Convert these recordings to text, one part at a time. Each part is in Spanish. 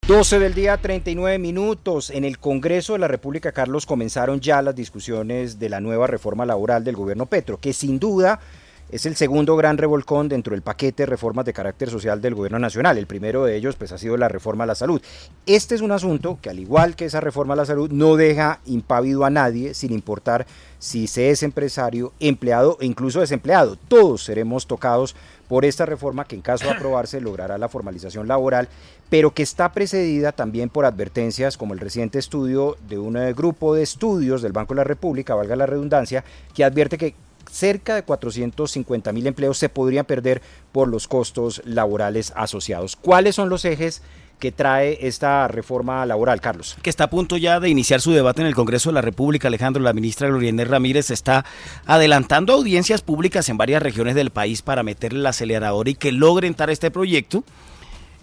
12 del día, 39 minutos. En el Congreso de la República, Carlos, comenzaron ya las discusiones de la nueva reforma laboral del gobierno Petro, que sin duda es el segundo gran revolcón dentro del paquete de reformas de carácter social del gobierno nacional. El primero de ellos pues ha sido la reforma a la salud. Este es un asunto que, al igual que esa reforma a la salud, no deja impávido a nadie, sin importar si se es empresario, empleado e incluso desempleado. Todos seremos tocados por esta reforma que, en caso de aprobarse, logrará la formalización laboral, pero que está precedida también por advertencias como el reciente estudio de un grupo de estudios del Banco de la República, valga la redundancia, que advierte que cerca de 450.000 empleos se podrían perder por los costos laborales asociados. ¿Cuáles son los ejes que trae esta reforma laboral, Carlos? Que está a punto ya de iniciar su debate en el Congreso de la República, Alejandro. La ministra Gloria Inés Ramírez está adelantando audiencias públicas en varias regiones del país para meterle el acelerador y que logre entrar este proyecto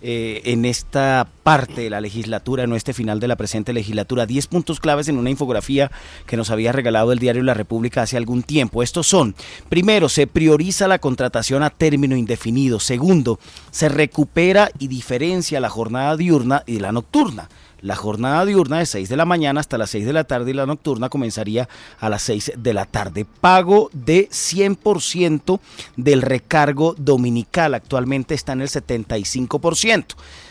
en esta parte de la legislatura, en este final de la presente legislatura. 10 puntos claves en una infografía que nos había regalado el diario La República hace algún tiempo. Estos son: primero, se prioriza la contratación a término indefinido. Segundo, se recupera y diferencia la jornada diurna y la nocturna. La jornada diurna de 6 de la mañana hasta las 6 de la tarde y la nocturna comenzaría a las 6 de la tarde. Pago de 100% del recargo dominical. Actualmente está en el 75%.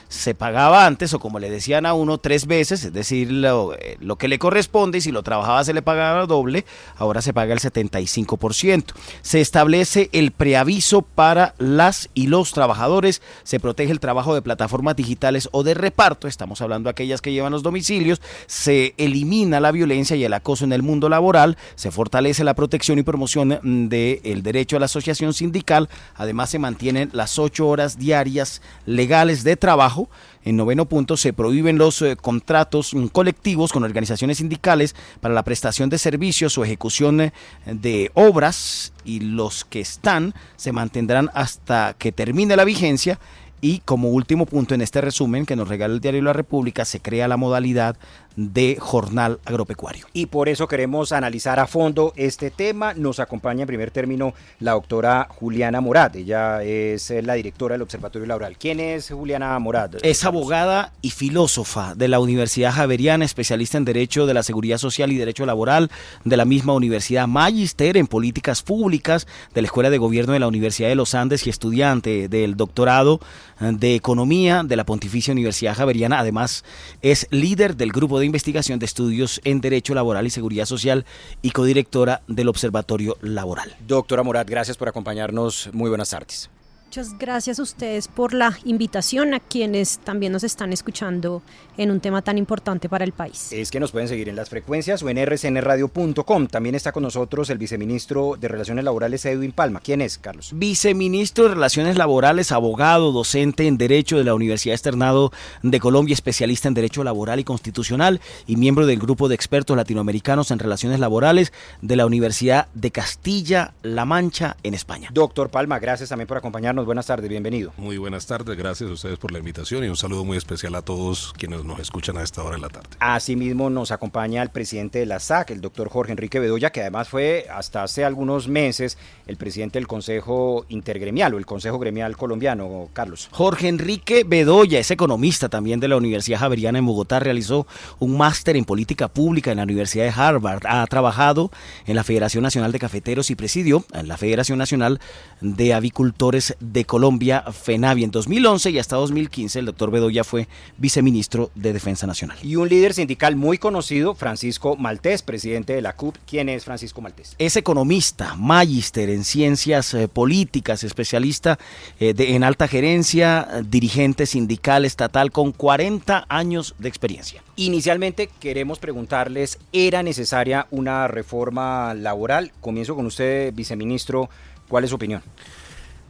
Se pagaba antes, o como le decían a uno, 3 veces, es decir, lo que le corresponde, y si lo trabajaba se le pagaba doble. Ahora se paga el 75%. Se establece el preaviso para las y los trabajadores. Se protege el trabajo de plataformas digitales o de reparto. Estamos hablando de aquellas que llevan los domicilios. Se elimina la violencia y el acoso en el mundo laboral. Se fortalece la protección y promoción del derecho a la asociación sindical. Además, se mantienen las 8 horas diarias legales de trabajo. En noveno punto, se prohíben los contratos colectivos con organizaciones sindicales para la prestación de servicios o ejecución de obras, y los que están se mantendrán hasta que termine la vigencia. Y como último punto en este resumen que nos regala el diario La República, se crea la modalidad de jornal agropecuario. Y por eso queremos analizar a fondo este tema. Nos acompaña en primer término la doctora Juliana Morat. Ella es la directora del Observatorio Laboral. ¿Quién es Juliana Morat? Es abogada y filósofa de la Universidad Javeriana, especialista en Derecho de la Seguridad Social y Derecho Laboral de la misma universidad, magíster en Políticas Públicas de la Escuela de Gobierno de la Universidad de los Andes y estudiante del doctorado de Economía de la Pontificia Universidad Javeriana. Además, es líder del Grupo de Investigación de Estudios en Derecho Laboral y Seguridad Social y codirectora del Observatorio Laboral. Doctora Morat, gracias por acompañarnos. Muy buenas tardes. Muchas gracias a ustedes por la invitación, a quienes también nos están escuchando en un tema tan importante para el país. Es que nos pueden seguir en las frecuencias o en rcnradio.com. También está con nosotros el viceministro de Relaciones Laborales, Edwin Palma. ¿Quién es, Carlos? Viceministro de Relaciones Laborales, abogado, docente en Derecho de la Universidad Externado de Colombia, especialista en Derecho Laboral y Constitucional y miembro del Grupo de Expertos Latinoamericanos en Relaciones Laborales de la Universidad de Castilla-La Mancha en España. Doctor Palma, gracias también por acompañarnos. Buenas tardes, bienvenido. Muy buenas tardes, gracias a ustedes por la invitación y un saludo muy especial a todos quienes nos escuchan a esta hora de la tarde. Asimismo nos acompaña el presidente de la SAC, el doctor Jorge Enrique Bedoya, que además fue hasta hace algunos meses el presidente del Consejo Intergremial o el Consejo Gremial Colombiano, Carlos. Jorge Enrique Bedoya es economista también de la Universidad Javeriana en Bogotá, realizó un máster en política pública en la Universidad de Harvard, ha trabajado en la Federación Nacional de Cafeteros y presidió en la Federación Nacional de Avicultores de Colombia, FENAVI. En 2011 y hasta 2015 el doctor Bedoya fue viceministro de Defensa Nacional. Y un líder sindical muy conocido, Francisco Maltés, presidente de la CUP. ¿Quién es Francisco Maltés? Es economista, magíster en ciencias políticas, especialista en alta gerencia, dirigente sindical estatal con 40 años de experiencia. Inicialmente queremos preguntarles, ¿era necesaria una reforma laboral? Comienzo con usted, viceministro. ¿Cuál es su opinión?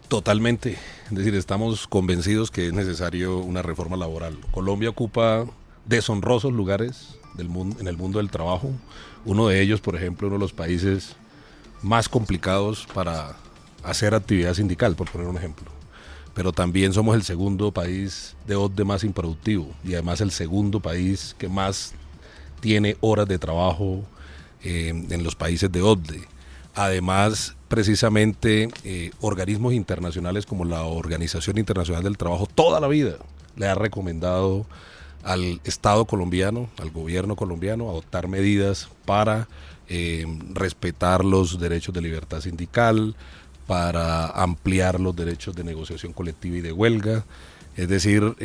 Totalmente, es decir, estamos convencidos que es necesario una reforma laboral. Colombia ocupa deshonrosos lugares en el mundo del trabajo. Uno de ellos, por ejemplo, uno de los países más complicados para hacer actividad sindical, por poner un ejemplo. Pero también somos el segundo país de OCDE más improductivo y además el segundo país que más tiene horas de trabajo en los países de OCDE. Además, precisamente, organismos internacionales como la Organización Internacional del Trabajo toda la vida le ha recomendado al Estado colombiano, al gobierno colombiano, a adoptar medidas para respetar los derechos de libertad sindical, para ampliar los derechos de negociación colectiva y de huelga. Es decir,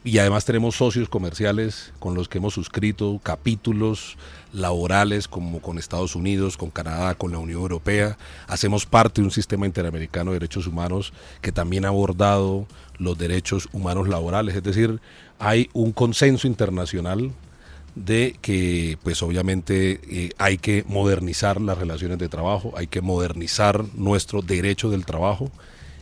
y además tenemos socios comerciales con los que hemos suscrito capítulos laborales como con Estados Unidos, con Canadá, con la Unión Europea. Hacemos parte de un sistema interamericano de derechos humanos que también ha abordado los derechos humanos laborales. Es decir, hay un consenso internacional de que pues obviamente hay que modernizar las relaciones de trabajo, hay que modernizar nuestro derecho del trabajo.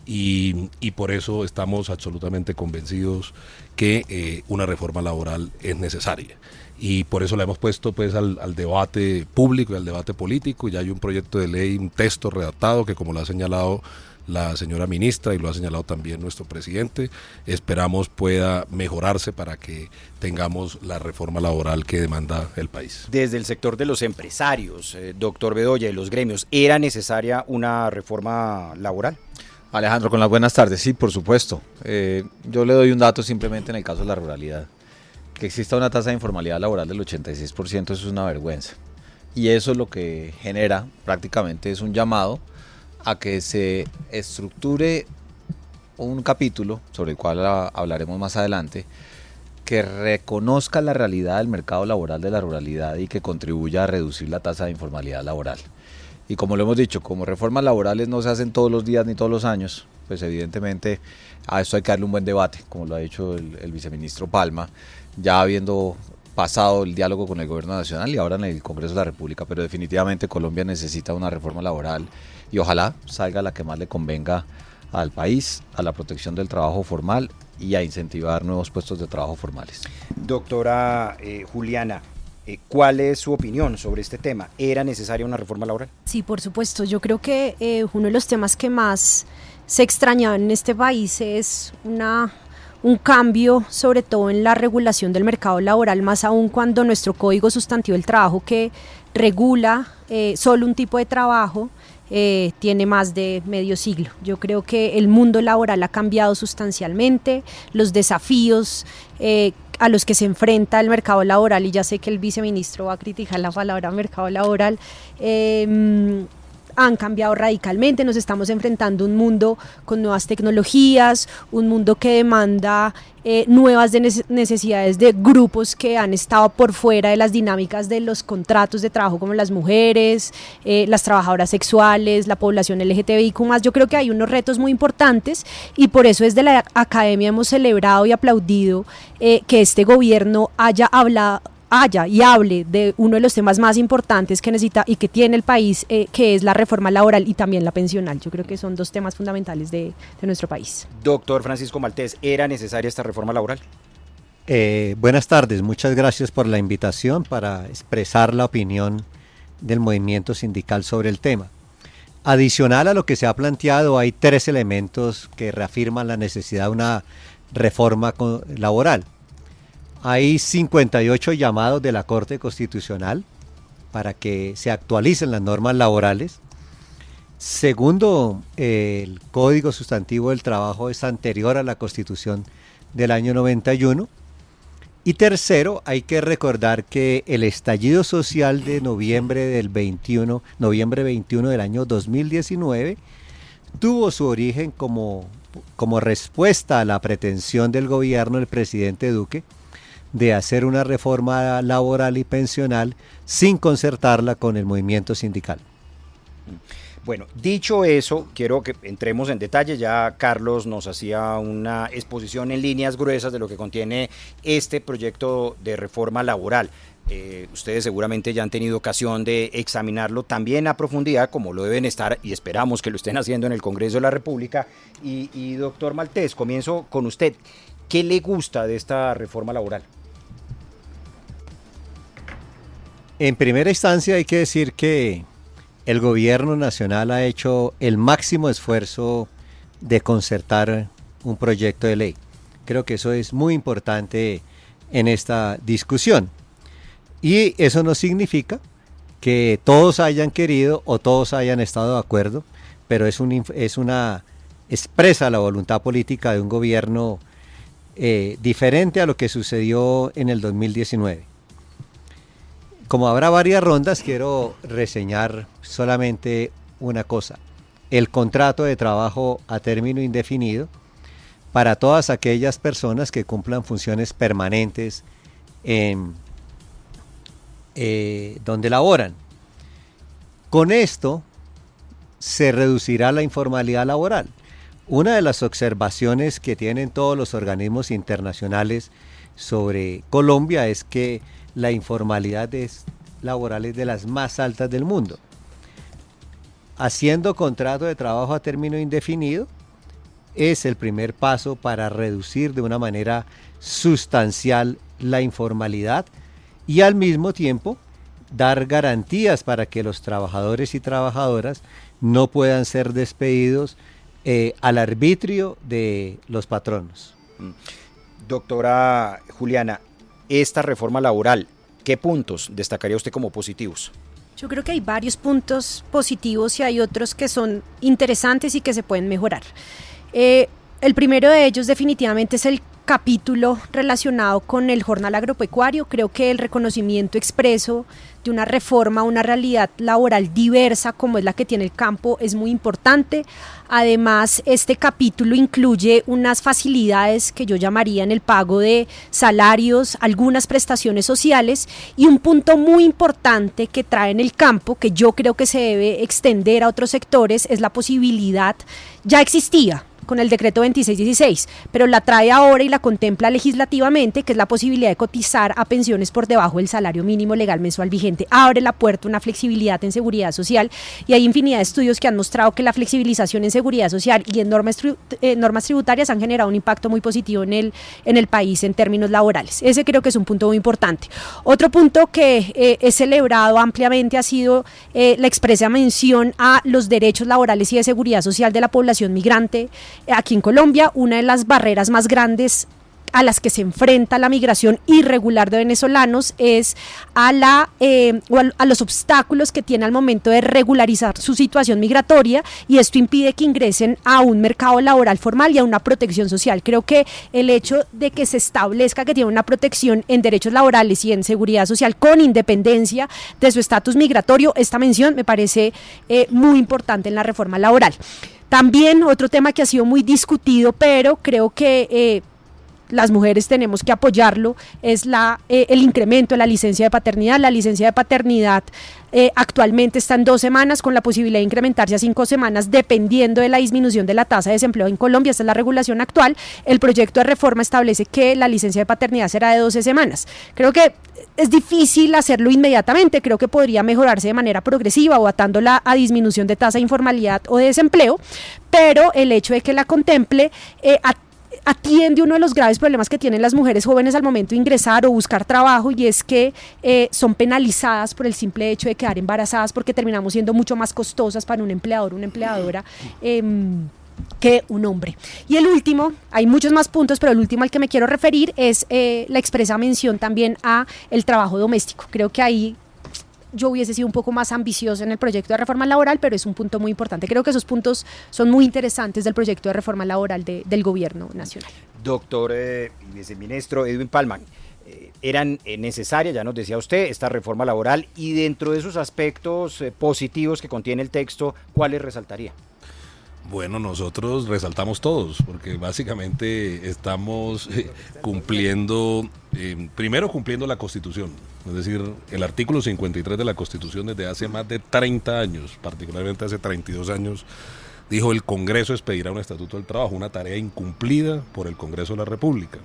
Y por eso estamos absolutamente convencidos que una reforma laboral es necesaria. Y por eso la hemos puesto pues al debate público y al debate político. Ya hay un proyecto de ley, un texto redactado que, como lo ha señalado la señora ministra y lo ha señalado también nuestro presidente, esperamos pueda mejorarse para que tengamos la reforma laboral que demanda el país. Desde el sector de los empresarios, doctor Bedoya, y los gremios, ¿era necesaria una reforma laboral? Alejandro, con las buenas tardes. Sí, por supuesto. Yo le doy un dato simplemente en el caso de la ruralidad. Que exista una tasa de informalidad laboral del 86%, eso es una vergüenza. Y eso es lo que genera, prácticamente es un llamado a que se estructure un capítulo, sobre el cual hablaremos más adelante, que reconozca la realidad del mercado laboral de la ruralidad y que contribuya a reducir la tasa de informalidad laboral. Y como lo hemos dicho, como reformas laborales no se hacen todos los días ni todos los años, pues evidentemente a esto hay que darle un buen debate, como lo ha dicho el viceministro Palma, ya habiendo pasado el diálogo con el gobierno nacional y ahora en el Congreso de la República, pero definitivamente Colombia necesita una reforma laboral y ojalá salga la que más le convenga al país, a la protección del trabajo formal y a incentivar nuevos puestos de trabajo formales. Doctora Juliana, ¿cuál es su opinión sobre este tema? ¿Era necesaria una reforma laboral? Sí, por supuesto. Yo creo que uno de los temas que más se extraña en este país es un cambio, sobre todo en la regulación del mercado laboral, más aún cuando nuestro Código Sustantivo del Trabajo, que regula solo un tipo de trabajo, tiene más de medio siglo. Yo creo que el mundo laboral ha cambiado sustancialmente, los desafíos a los que se enfrenta el mercado laboral, y ya sé que el viceministro va a criticar la palabra mercado laboral, han cambiado radicalmente. Nos estamos enfrentando a un mundo con nuevas tecnologías, un mundo que demanda nuevas necesidades de grupos que han estado por fuera de las dinámicas de los contratos de trabajo, como las mujeres, las trabajadoras sexuales, la población LGTBIQ+. Yo creo que hay unos retos muy importantes y por eso desde la academia hemos celebrado y aplaudido que este gobierno haya y hable de uno de los temas más importantes que necesita y que tiene el país, que es la reforma laboral y también la pensional. Yo creo que son dos temas fundamentales de nuestro país. Doctor Francisco Maltés, ¿era necesaria esta reforma laboral? Buenas tardes, muchas gracias por la invitación para expresar la opinión del movimiento sindical sobre el tema. Adicional a lo que se ha planteado, hay 3 elementos que reafirman la necesidad de una reforma laboral. Hay 58 llamados de la Corte Constitucional para que se actualicen las normas laborales. Segundo, el Código Sustantivo del Trabajo es anterior a la Constitución del año 91. Y tercero, hay que recordar que el estallido social de noviembre 21 del año 2019 tuvo su origen como respuesta a la pretensión del gobierno del presidente Duque de hacer una reforma laboral y pensional sin concertarla con el movimiento sindical. Bueno, dicho eso, quiero que entremos en detalle. Ya Carlos nos hacía una exposición en líneas gruesas de lo que contiene este proyecto de reforma laboral. Ustedes seguramente ya han tenido ocasión de examinarlo también a profundidad, como lo deben estar, y esperamos que lo estén haciendo en el Congreso de la República. Y doctor Maltés, comienzo con usted. ¿Qué le gusta de esta reforma laboral? En primera instancia hay que decir que el gobierno nacional ha hecho el máximo esfuerzo de concertar un proyecto de ley. Creo que eso es muy importante en esta discusión. Y eso no significa que todos hayan querido o todos hayan estado de acuerdo, pero expresa la voluntad política de un gobierno diferente a lo que sucedió en el 2019. Como habrá varias rondas, quiero reseñar solamente una cosa: el contrato de trabajo a término indefinido para todas aquellas personas que cumplan funciones permanentes en donde laboran. Con esto se reducirá la informalidad laboral. Una de las observaciones que tienen todos los organismos internacionales sobre Colombia es que la informalidad laboral es de las más altas del mundo. Haciendo contrato de trabajo a término indefinido es el primer paso para reducir de una manera sustancial la informalidad y al mismo tiempo dar garantías para que los trabajadores y trabajadoras no puedan ser despedidos al arbitrio de los patronos. Doctora Juliana, esta reforma laboral, ¿qué puntos destacaría usted como positivos? Yo creo que hay varios puntos positivos y hay otros que son interesantes y que se pueden mejorar. El primero de ellos definitivamente es el capítulo relacionado con el jornal agropecuario. Creo que el reconocimiento expreso de una reforma, una realidad laboral diversa como es la que tiene el campo es muy importante. Además, este capítulo incluye unas facilidades que yo llamaría en el pago de salarios, algunas prestaciones sociales, y un punto muy importante que trae en el campo, que yo creo que se debe extender a otros sectores, es la posibilidad, ya existía con el decreto 2616, pero la trae ahora y la contempla legislativamente, que es la posibilidad de cotizar a pensiones por debajo del salario mínimo legal mensual vigente. Abre la puerta a una flexibilidad en seguridad social y hay infinidad de estudios que han mostrado que la flexibilización en seguridad social y en normas tributarias han generado un impacto muy positivo en el país en términos laborales. Ese creo que es un punto muy importante. Otro punto que he celebrado ampliamente ha sido la expresa mención a los derechos laborales y de seguridad social de la población migrante. Aquí en Colombia, una de las barreras más grandes a las que se enfrenta la migración irregular de venezolanos es a los obstáculos que tiene al momento de regularizar su situación migratoria, y esto impide que ingresen a un mercado laboral formal y a una protección social. Creo que el hecho de que se establezca que tiene una protección en derechos laborales y en seguridad social con independencia de su estatus migratorio, esta mención me parece muy importante en la reforma laboral. También otro tema que ha sido muy discutido, pero creo que las mujeres tenemos que apoyarlo, es el incremento de la licencia de paternidad. La licencia de paternidad actualmente está en 2 semanas, con la posibilidad de incrementarse a 5 semanas dependiendo de la disminución de la tasa de desempleo en Colombia. Esta es la regulación actual. El proyecto de reforma establece que la licencia de paternidad será de 12 semanas. Creo que es difícil hacerlo inmediatamente, creo que podría mejorarse de manera progresiva o atándola a disminución de tasa de informalidad o de desempleo, pero el hecho de que la contemple atiende uno de los graves problemas que tienen las mujeres jóvenes al momento de ingresar o buscar trabajo, y es que son penalizadas por el simple hecho de quedar embarazadas, porque terminamos siendo mucho más costosas para un empleador o una empleadora que un hombre. Y el último, hay muchos más puntos, pero el último al que me quiero referir es la expresa mención también a el trabajo doméstico. Creo que ahí yo hubiese sido un poco más ambicioso en el proyecto de reforma laboral, pero es un punto muy importante. Creo que esos puntos son muy interesantes del proyecto de reforma laboral del gobierno nacional. Doctor viceministro Edwin Palma, eran necesarias, ya nos decía usted, esta reforma laboral, y dentro de esos aspectos positivos que contiene el texto, ¿cuáles resaltaría? Bueno, nosotros resaltamos todos, porque básicamente estamos primero cumpliendo la Constitución, es decir, el artículo 53 de la Constitución desde hace más de 30 años, particularmente hace 32 años, dijo: el Congreso expedirá un estatuto del trabajo, una tarea incumplida por el Congreso de la República.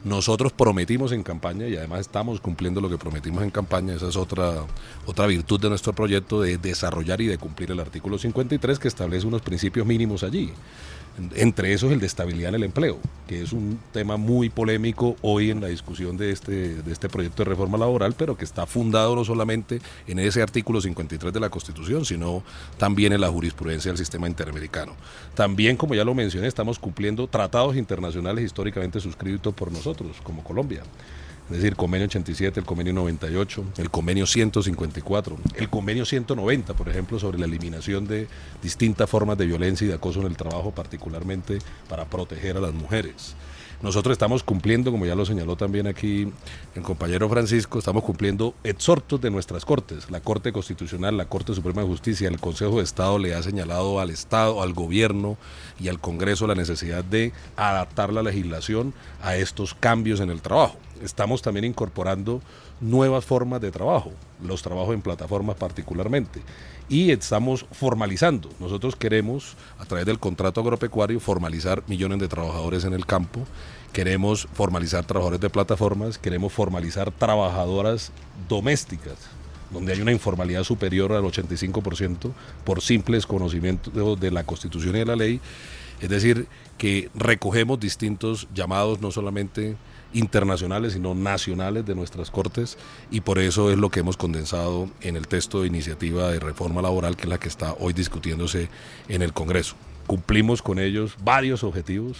Nosotros prometimos en campaña, y además estamos cumpliendo lo que prometimos en campaña. Esa es otra virtud de nuestro proyecto, de desarrollar y de cumplir el artículo 53, que establece unos principios mínimos allí. Entre esos el de estabilidad en el empleo, que es un tema muy polémico hoy en la discusión de este proyecto de reforma laboral, pero que está fundado no solamente en ese artículo 53 de la Constitución, sino también en la jurisprudencia del sistema interamericano. También, como ya lo mencioné, estamos cumpliendo tratados internacionales históricamente suscritos por nosotros, como Colombia. Es decir, convenio 87, el convenio 98, el convenio 154, el convenio 190, por ejemplo, sobre la eliminación de distintas formas de violencia y de acoso en el trabajo, particularmente para proteger a las mujeres. Nosotros estamos cumpliendo, como ya lo señaló también aquí el compañero Francisco, estamos cumpliendo exhortos de nuestras cortes. La Corte Constitucional, la Corte Suprema de Justicia, el Consejo de Estado le ha señalado al Estado, al gobierno y al Congreso la necesidad de adaptar la legislación a estos cambios en el trabajo. Estamos también incorporando nuevas formas de trabajo, los trabajos en plataformas particularmente, y estamos formalizando. Nosotros queremos, a través del contrato agropecuario, formalizar millones de trabajadores en el campo, queremos formalizar trabajadores de plataformas, queremos formalizar trabajadoras domésticas, donde hay una informalidad superior al 85% por simples conocimientos de la Constitución y de la ley. Es decir, que recogemos distintos llamados, no solamente internacionales, sino nacionales de nuestras cortes, y por eso es lo que hemos condensado en el texto de iniciativa de reforma laboral, que es la que está hoy discutiéndose en el Congreso. Cumplimos con ellos varios objetivos,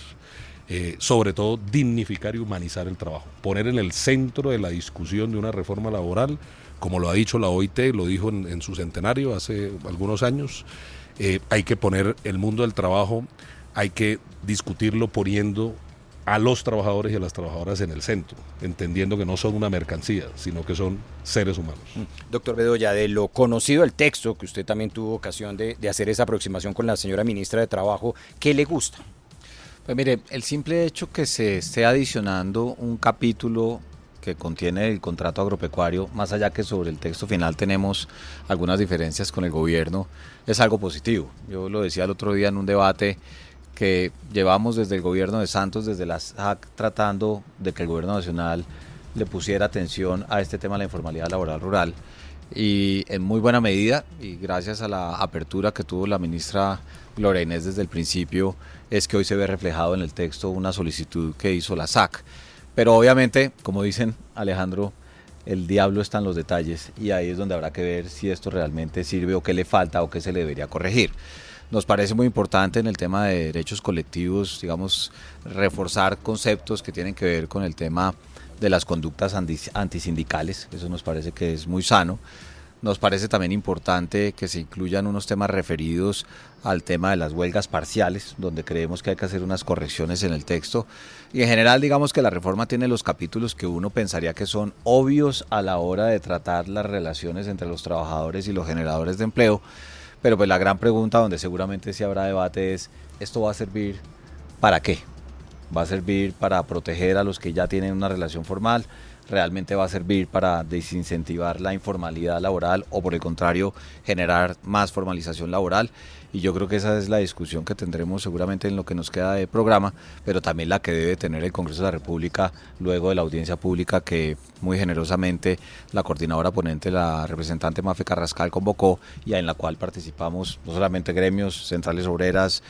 sobre todo dignificar y humanizar el trabajo, poner en el centro de la discusión de una reforma laboral, como lo ha dicho la OIT, lo dijo en su centenario hace algunos años. Hay que poner el mundo del trabajo, hay que discutirlo poniendo a los trabajadores y a las trabajadoras en el centro, entendiendo que no son una mercancía, sino que son seres humanos. Doctor Bedoya, de lo conocido del texto, que usted también tuvo ocasión de hacer esa aproximación con la señora ministra de Trabajo, ¿qué le gusta? Pues mire, el simple hecho que se esté adicionando un capítulo que contiene el contrato agropecuario, más allá que sobre el texto final tenemos algunas diferencias con el gobierno, es algo positivo. Yo lo decía el otro día en un debate que llevamos desde el gobierno de Santos, desde la SAC, tratando de que el gobierno nacional le pusiera atención a este tema de la informalidad laboral rural, y en muy buena medida, y gracias a la apertura que tuvo la ministra Gloria Inés desde el principio, es que hoy se ve reflejado en el texto una solicitud que hizo la SAC. Pero obviamente, como dicen Alejandro, el diablo está en los detalles, y ahí es donde habrá que ver si esto realmente sirve o qué le falta o qué se le debería corregir. Nos parece muy importante en el tema de derechos colectivos, digamos, reforzar conceptos que tienen que ver con el tema de las conductas antisindicales. Eso nos parece que es muy sano. Nos parece también importante que se incluyan unos temas referidos al tema de las huelgas parciales, donde creemos que hay que hacer unas correcciones en el texto. Y en general, digamos que la reforma tiene los capítulos que uno pensaría que son obvios a la hora de tratar las relaciones entre los trabajadores y los generadores de empleo. Pero pues la gran pregunta, donde seguramente sí habrá debate, es: ¿esto va a servir para qué? ¿Va a servir para proteger a los que ya tienen una relación formal? ¿Realmente va a servir para desincentivar la informalidad laboral o, por el contrario, generar más formalización laboral? Y yo creo que esa es la discusión que tendremos seguramente en lo que nos queda de programa, pero también la que debe tener el Congreso de la República luego de la audiencia pública que muy generosamente la coordinadora ponente, la representante Mafe Carrascal, convocó, y en la cual participamos no solamente gremios, centrales obreras,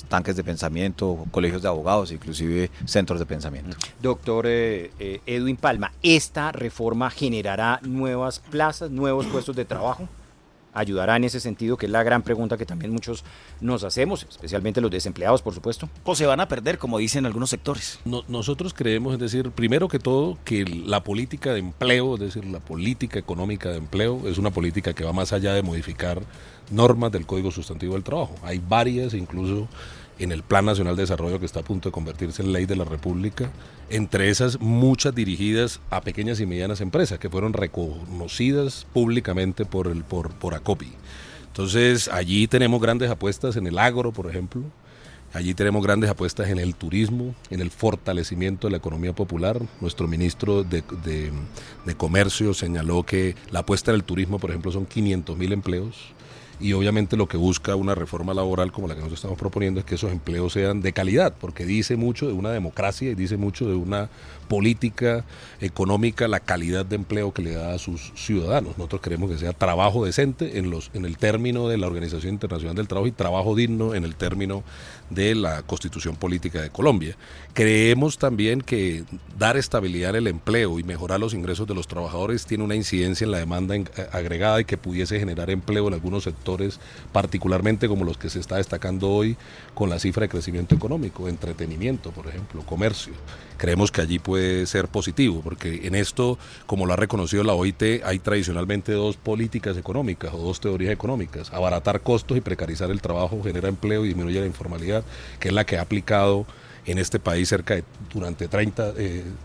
tanques de pensamiento, colegios de abogados, inclusive centros de pensamiento. Doctor Edwin Palma, ¿esta reforma generará nuevas plazas, nuevos puestos de trabajo? ¿Ayudará en ese sentido, que es la gran pregunta que también muchos nos hacemos, especialmente los desempleados, por supuesto? ¿O se van a perder, como dicen algunos sectores? Nosotros creemos, es decir, primero que todo, que la política de empleo, es decir, la política económica de empleo, es una política que va más allá de modificar normas del Código Sustantivo del Trabajo. Hay varias, incluso en el Plan Nacional de Desarrollo, que está a punto de convertirse en ley de la República, entre esas muchas dirigidas a pequeñas y medianas empresas que fueron reconocidas públicamente por ACOPI. Entonces allí tenemos grandes apuestas en el agro, por ejemplo, allí tenemos grandes apuestas en el turismo, en el fortalecimiento de la economía popular. Nuestro ministro de Comercio señaló que la apuesta del turismo, por ejemplo, son 500.000 empleos. Y obviamente lo que busca una reforma laboral como la que nosotros estamos proponiendo es que esos empleos sean de calidad, porque dice mucho de una democracia y dice mucho de una política económica, la calidad de empleo que le da a sus ciudadanos. Nosotros queremos que sea trabajo decente en el término de la Organización Internacional del Trabajo y trabajo digno en el término de la Constitución Política de Colombia. Creemos también que dar estabilidad en el empleo y mejorar los ingresos de los trabajadores tiene una incidencia en la demanda agregada y que pudiese generar empleo en algunos sectores, particularmente como los que se está destacando hoy con la cifra de crecimiento económico, entretenimiento, por ejemplo, comercio. Creemos que allí puede ser positivo, porque en esto, como lo ha reconocido la OIT, hay tradicionalmente dos políticas económicas o dos teorías económicas: abaratar costos y precarizar el trabajo genera empleo y disminuye la informalidad, que es la que ha aplicado en este país durante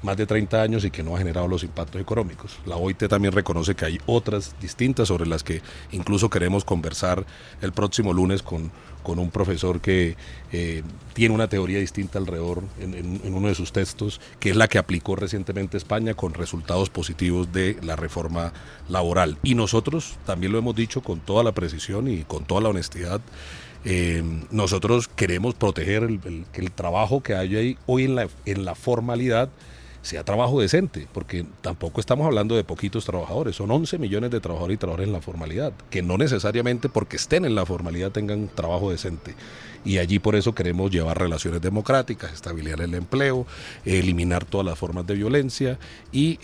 más de 30 años y que no ha generado los impactos económicos. La OIT también reconoce que hay otras distintas sobre las que incluso queremos conversar el próximo lunes con un profesor que tiene una teoría distinta alrededor en uno de sus textos, que es la que aplicó recientemente España con resultados positivos de la reforma laboral. Y nosotros también lo hemos dicho con toda la precisión y con toda la honestidad. Nosotros queremos proteger que el trabajo que hay ahí hoy en la formalidad sea trabajo decente, porque tampoco estamos hablando de poquitos trabajadores, son 11 millones de trabajadores y trabajadoras en la formalidad, que no necesariamente porque estén en la formalidad tengan trabajo decente. Y allí por eso queremos llevar relaciones democráticas, estabilidad en el empleo, eliminar todas las formas de violencia y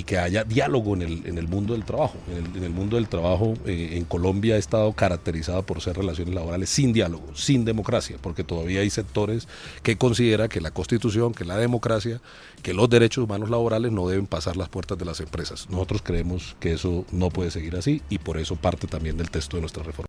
que haya diálogo en el mundo del trabajo. En el mundo del trabajo en Colombia ha estado caracterizado por ser relaciones laborales sin diálogo, sin democracia, porque todavía hay sectores que consideran que la Constitución, que la democracia, que los derechos humanos laborales no deben pasar las puertas de las empresas. Nosotros creemos que eso no puede seguir así y por eso parte también del texto de nuestra reforma.